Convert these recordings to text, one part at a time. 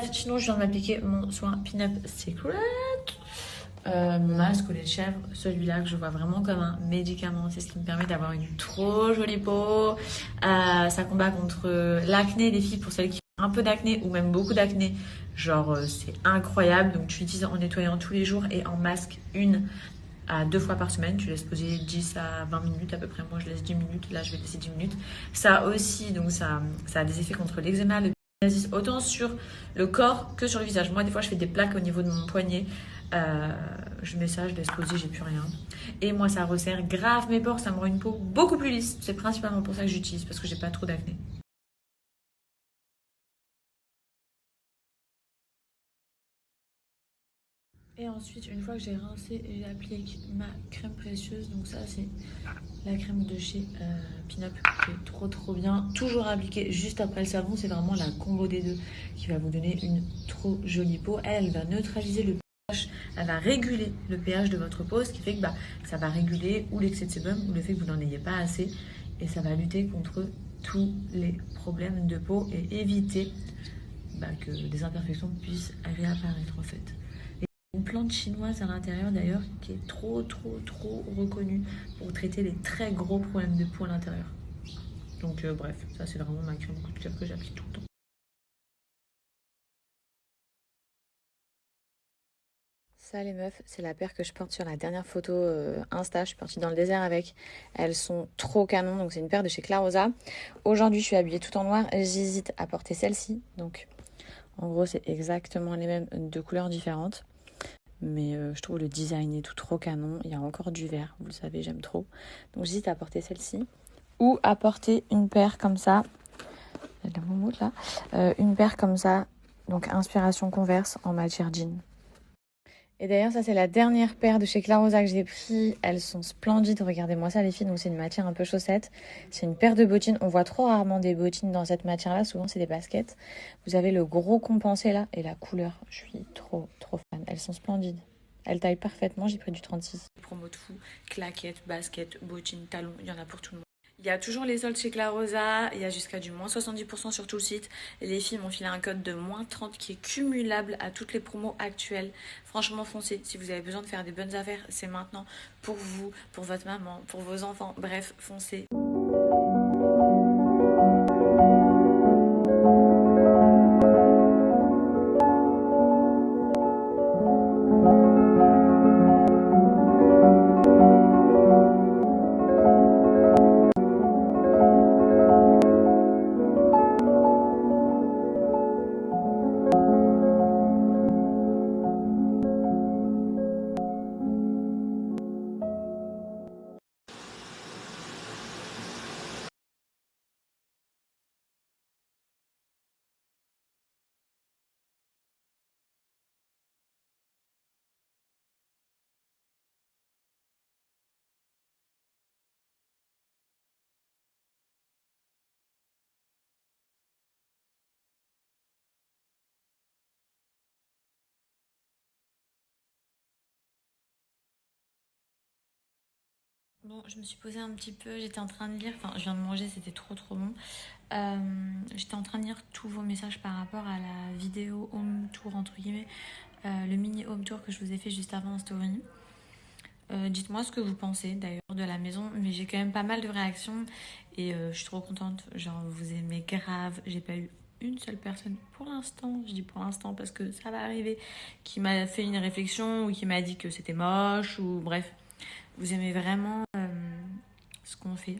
Sinon, je viens de m'appliquer mon soin Pin-Up Secret. Mon masque au lait de chèvre, celui-là que je vois vraiment comme un médicament. C'est ce qui me permet d'avoir une trop jolie peau. Ça combat contre l'acné des filles pour celles qui ont un peu d'acné ou même beaucoup d'acné. Genre, c'est incroyable. Donc, tu l'utilises en nettoyant tous les jours et en masque 1 à 2 fois par semaine. Tu laisses poser 10 à 20 minutes à peu près. Moi, je laisse 10 minutes. Là, je vais laisser 10 minutes. Ça aussi, donc ça a des effets contre l'eczéma, le psoriasis, autant sur le corps que sur le visage. Moi, des fois, je fais des plaques au niveau de mon poignet. Je mets ça, je laisse poser, j'ai plus rien. Et moi, ça resserre grave mes pores, ça me rend une peau beaucoup plus lisse. C'est principalement pour ça que j'utilise, parce que j'ai pas trop d'acné. Et ensuite, une fois que j'ai rincé, j'applique ma crème précieuse. Donc ça, c'est la crème de chez Pin-Up qui est trop bien. Toujours appliquée juste après le savon. C'est vraiment la combo des deux qui va vous donner une trop jolie peau. Elle va neutraliser le pH, elle va réguler le pH de votre peau, ce qui fait que ça va réguler ou l'excès de sébum ou le fait que vous n'en ayez pas assez. Et ça va lutter contre tous les problèmes de peau et éviter que des imperfections puissent réapparaître en fait. Une plante chinoise à l'intérieur d'ailleurs qui est trop reconnue pour traiter les très gros problèmes de peau à l'intérieur. Donc bref, ça c'est vraiment ma crème coup de cœur que j'applique tout le temps. Ça les meufs, c'est la paire que je porte sur la dernière photo Insta. Je suis partie dans le désert avec. Elles sont trop canon, donc c'est une paire de chez Clarosa. Aujourd'hui je suis habillée tout en noir. J'hésite à porter celle-ci. Donc en gros c'est exactement les mêmes, deux couleurs différentes. Mais je trouve le design et tout trop canon. Il y a encore du vert, vous le savez, j'aime trop. Donc j'hésite à porter celle-ci. Ou à porter une paire comme ça. Il y a de la moumoute là. Une paire comme ça. Donc inspiration Converse en matière jean. Et d'ailleurs, ça c'est la dernière paire de chez Clarosa que j'ai pris. Elles sont splendides. Regardez-moi ça les filles. Donc c'est une matière un peu chaussette. C'est une paire de bottines. On voit trop rarement des bottines dans cette matière-là. Souvent c'est des baskets. Vous avez le gros compensé là. Et la couleur, je suis trop fan. Elles sont splendides. Elles taillent parfaitement. J'ai pris du 36. Promo de fou. Claquettes, baskets, bottines, talons. Il y en a pour tout le monde. Il y a toujours les soldes chez Clarosa, il y a jusqu'à du moins 70% sur tout le site. Les filles m'ont filé un code de moins 30 qui est cumulable à toutes les promos actuelles. Franchement, foncez. Si vous avez besoin de faire des bonnes affaires, c'est maintenant pour vous, pour votre maman, pour vos enfants. Bref, foncez. Bon, je me suis posée un petit peu, j'étais en train de lire, enfin je viens de manger, c'était trop bon. J'étais en train de lire tous vos messages par rapport à la vidéo home tour entre guillemets, le mini home tour que je vous ai fait juste avant en story. Dites-moi ce que vous pensez d'ailleurs de la maison, mais j'ai quand même pas mal de réactions et je suis trop contente, genre vous aimez grave, j'ai pas eu une seule personne pour l'instant, je dis pour l'instant parce que ça va arriver, qui m'a fait une réflexion ou qui m'a dit que c'était moche ou bref, vous aimez vraiment ce qu'on fait.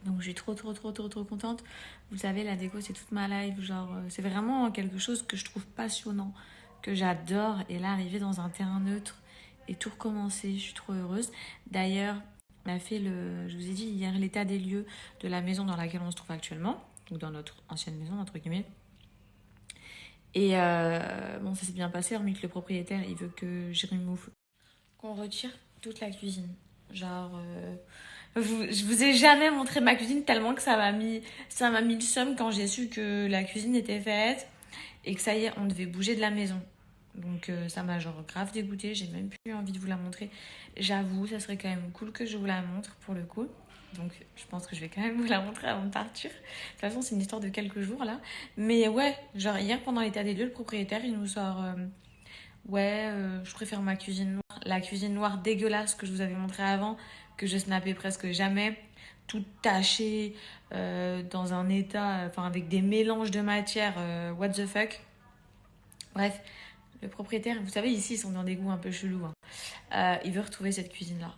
Donc je suis trop contente. Vous savez, la déco c'est toute ma life, genre c'est vraiment quelque chose que je trouve passionnant, que j'adore. Et là, arriver dans un terrain neutre et tout recommencer, je suis trop heureuse. D'ailleurs, on a fait je vous ai dit hier, l'état des lieux de la maison dans laquelle on se trouve actuellement, donc dans notre ancienne maison entre guillemets. Et bon, ça s'est bien passé, hormis que le propriétaire il veut que je remove, qu'on retire toute la cuisine. Genre, je vous ai jamais montré ma cuisine tellement que ça m'a mis le seum quand j'ai su que la cuisine était faite et que ça y est, on devait bouger de la maison. Donc ça m'a genre grave dégoûtée, j'ai même plus envie de vous la montrer. J'avoue, ça serait quand même cool que je vous la montre pour le coup. Donc je pense que je vais quand même vous la montrer avant de partir. De toute façon, c'est une histoire de quelques jours là. Mais ouais, genre hier pendant l'état des lieux, le propriétaire il nous sort ouais, je préfère ma cuisine noire. La cuisine noire dégueulasse que je vous avais montré avant, que je snappais presque jamais. Tout taché, dans un état, enfin avec des mélanges de matières, what the fuck. Bref, le propriétaire, vous savez, ici ils sont dans des goûts un peu chelous, hein. Il veut retrouver cette cuisine-là.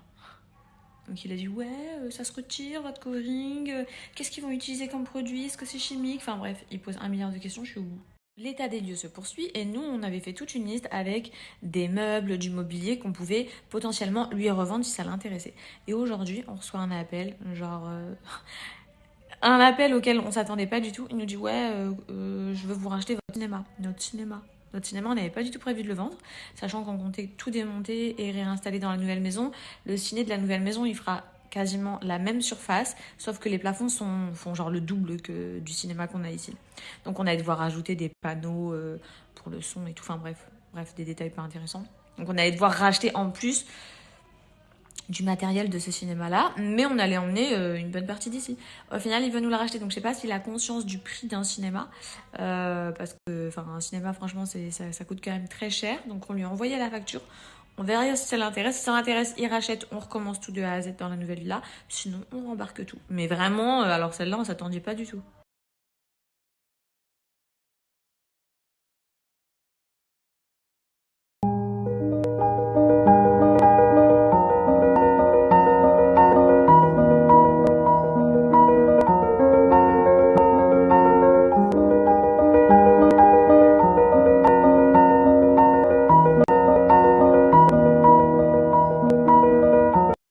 Donc il a dit ouais, ça se retire votre covering, qu'est-ce qu'ils vont utiliser comme produit, est-ce que c'est chimique, enfin bref, il pose un milliard de questions, je suis au bout. L'état des lieux se poursuit et nous on avait fait toute une liste avec des meubles, du mobilier qu'on pouvait potentiellement lui revendre si ça l'intéressait. Et aujourd'hui on reçoit un appel, genre un appel auquel on s'attendait pas du tout. Il nous dit ouais, je veux vous racheter votre cinéma, notre cinéma. Notre cinéma, on n'avait pas du tout prévu de le vendre, sachant qu'on comptait tout démonter et réinstaller dans la nouvelle maison. Le ciné de la nouvelle maison, il fera quasiment la même surface, sauf que les plafonds font genre le double que du cinéma qu'on a ici. Donc on a devoir rajouter des panneaux pour le son et tout. Enfin bref, des détails pas intéressants. Donc on allait devoir racheter en plus du matériel de ce cinéma-là, mais on allait emmener une bonne partie d'ici. Au final, il veut nous la racheter, donc je sais pas s'il a conscience du prix d'un cinéma, parce que, enfin, un cinéma, franchement, ça coûte quand même très cher, donc on lui a envoyé la facture. On verra si ça l'intéresse. Si ça l'intéresse, il rachète, on recommence tout de A à Z dans la nouvelle villa. Sinon, on rembarque tout. Mais vraiment, alors celle-là, on s'attendait pas du tout.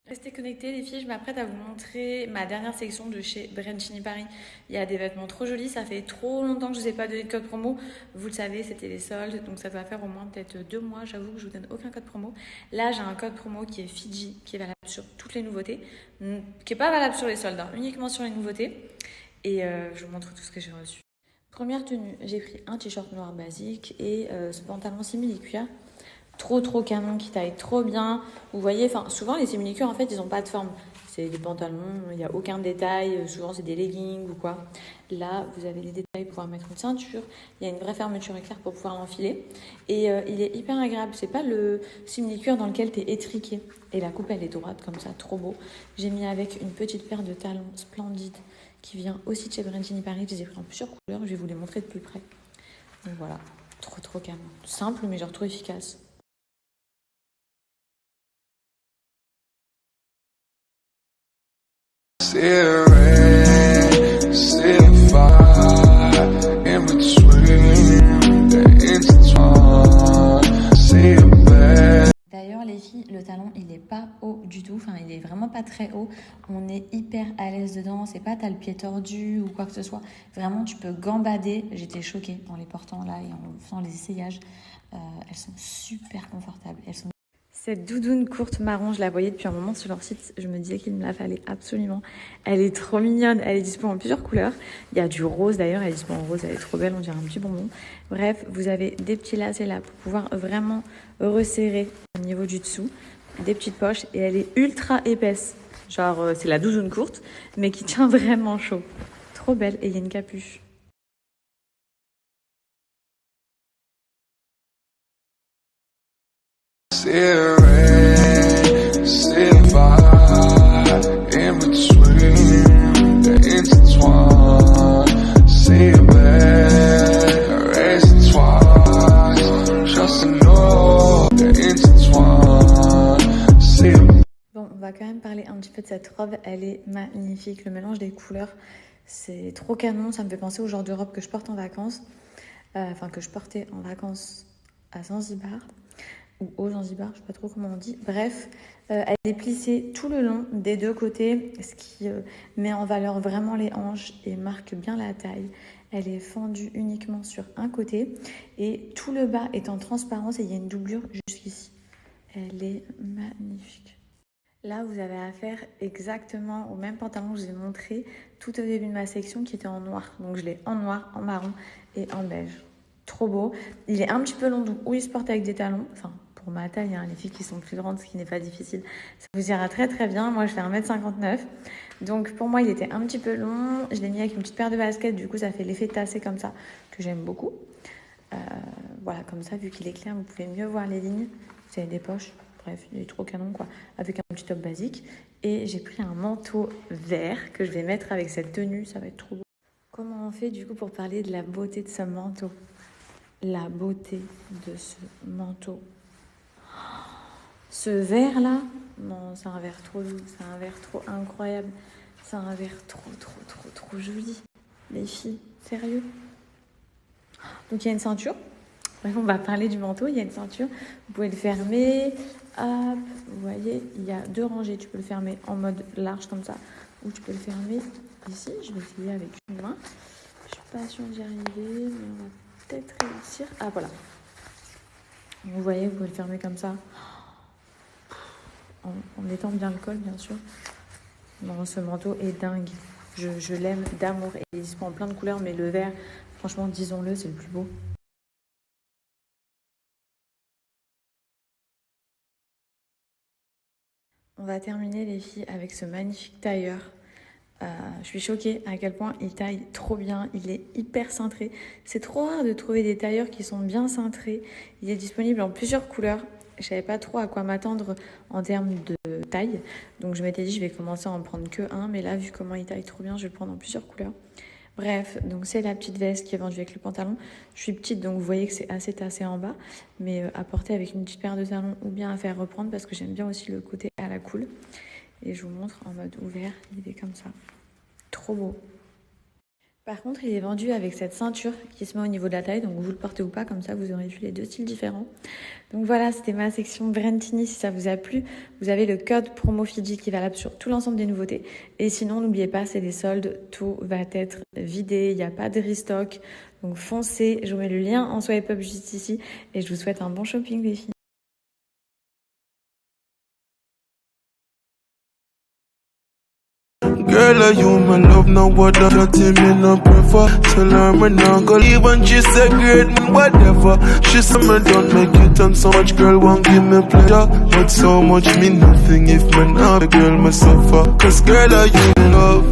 Restez connectés les filles, je m'apprête à vous montrer ma dernière sélection de chez Brencini Paris. Il y a des vêtements trop jolis, ça fait trop longtemps que je vous ai pas donné de code promo. Vous le savez, c'était les soldes, donc ça doit faire au moins peut-être 2 mois, j'avoue que je vous donne aucun code promo. Là, j'ai un code promo qui est Fiji, qui est valable sur toutes les nouveautés, qui est pas valable sur les soldes, hein, uniquement sur les nouveautés. Et je vous montre tout ce que j'ai reçu. Première tenue, j'ai pris un t-shirt noir basique et ce pantalon simili-cuir trop canon qui taille trop bien. Vous voyez, enfin souvent les simili-cuirs en fait ils ont pas de forme. C'est des pantalons, il n'y a aucun détail, souvent c'est des leggings ou quoi. Là vous avez les détails pour pouvoir mettre une ceinture, il y a une vraie fermeture éclair pour pouvoir l'enfiler. Et il est hyper agréable, c'est pas le simili-cuir dans lequel tu es étriqué. Et la coupe elle est droite comme ça, trop beau. J'ai mis avec une petite paire de talons splendides qui vient aussi de chez Brencini Paris, je les ai pris en plusieurs couleurs, je vais vous les montrer de plus près. Donc voilà, trop canon. Simple mais genre trop efficace. See it rain, see it fire, in between, they intertwine, see it bad. D'ailleurs, les filles, le talon, il est pas haut du tout. Enfin, il est vraiment pas très haut. On est hyper à l'aise dedans. C'est pas t'as le pied tordu ou quoi que ce soit. Vraiment, tu peux gambader. J'étais choquée en les portant là et en faisant les essayages. Elles sont super confortables. Elles sont... Cette doudoune courte marron, je la voyais depuis un moment sur leur site. Je me disais qu'il me la fallait absolument. Elle est trop mignonne. Elle est disponible en plusieurs couleurs. Il y a du rose d'ailleurs. Elle est disponible en rose. Elle est trop belle. On dirait un petit bonbon. Bref, vous avez des petits lacets là pour pouvoir vraiment resserrer au niveau du dessous. Des petites poches. Et elle est ultra épaisse. Genre, c'est la doudoune courte, mais qui tient vraiment chaud. Trop belle. Et il y a une capuche. See it rain, see it fire, in between, they intertwine, see it bad, raise it twice, just to know, they intertwine, see it. Bon, on va quand même parler un petit peu de cette robe. Elle est magnifique. Le mélange des couleurs, c'est trop canon. Ça me fait penser au genre de robe que je porte en vacances. Enfin, que je portais en vacances à Zanzibar. Ou au Zanzibar, je sais pas trop comment on dit. Bref, elle est plissée tout le long des deux côtés, ce qui met en valeur vraiment les hanches et marque bien la taille. Elle est fendue uniquement sur un côté et tout le bas est en transparence et il y a une doublure jusqu'ici. Elle est magnifique. Là, vous avez affaire exactement au même pantalon que je vous ai montré tout au début de ma section qui était en noir. Donc je l'ai en noir, en marron et en beige. Trop beau. Il est un petit peu long, donc oui, il se porte avec des talons. Enfin, pour ma taille, hein, les filles qui sont plus grandes, ce qui n'est pas difficile. Ça vous ira très très bien. Moi, je fais 1m59. Donc pour moi, il était un petit peu long. Je l'ai mis avec une petite paire de baskets. Du coup, ça fait l'effet tassé comme ça, que j'aime beaucoup. Voilà, comme ça, vu qu'il est clair, vous pouvez mieux voir les lignes. Vous avez des poches. Bref, il est trop canon, quoi. Avec un petit top basique. Et j'ai pris un manteau vert que je vais mettre avec cette tenue. Ça va être trop beau. Comment on fait, du coup, pour parler de la beauté de ce manteau ? La beauté de ce manteau. Ce vert là, non, c'est un vert trop doux, c'est un vert trop incroyable, c'est un vert trop joli. Les filles, sérieux. Donc il y a une ceinture. Bref, on va parler du manteau. Il y a une ceinture. Vous pouvez le fermer. Hop, vous voyez, il y a 2 rangées. Tu peux le fermer en mode large comme ça, ou tu peux le fermer ici. Je vais essayer avec une main. Je suis pas sûre d'y arriver, mais on va peut-être réussir. Ah voilà. Vous voyez, vous pouvez le fermer comme ça. En mettant bien le col, bien sûr. Non, ce manteau est dingue. Je l'aime d'amour. Et il se prend plein de couleurs, mais le vert, franchement, disons-le, c'est le plus beau. On va terminer, les filles, avec ce magnifique tailleur. Je suis choquée à quel point il taille trop bien. Il est hyper cintré. C'est trop rare de trouver des tailleurs qui sont bien cintrés. Il est disponible en plusieurs couleurs. Je savais pas trop à quoi m'attendre en termes de taille. Donc je m'étais dit je vais commencer à en prendre que un. Mais là, vu comment il taille trop bien, je vais le prendre en plusieurs couleurs. Bref, donc c'est la petite veste qui est vendue avec le pantalon. Je suis petite, donc vous voyez que c'est assez tassé en bas. Mais à porter avec une petite paire de talons ou bien à faire reprendre parce que j'aime bien aussi le côté à la cool. Et je vous montre en mode ouvert, il est comme ça. Trop beau. Par contre, il est vendu avec cette ceinture qui se met au niveau de la taille. Donc vous le portez ou pas, comme ça vous aurez vu les 2 styles différents. Donc voilà, c'était ma section Brentini. Si ça vous a plu, vous avez le code promo Fidji qui est valable sur tout l'ensemble des nouveautés. Et sinon, n'oubliez pas, c'est des soldes. Tout va être vidé, il n'y a pas de restock. Donc foncez, je vous mets le lien en swipe up juste ici. Et je vous souhaite un bon shopping, les filles. Girl, are you my love? Now what the chatting me no prefer? Tell her me now go leave and she say great me whatever. She say me don't make it and so much girl won't give me pleasure. But so much mean nothing if me now the girl me suffer. Cause girl, are you me love?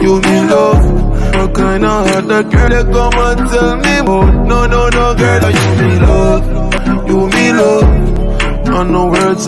You me love. What kind of hard that girl they come and tell me about? No, girl, are you me love? You me love. I know words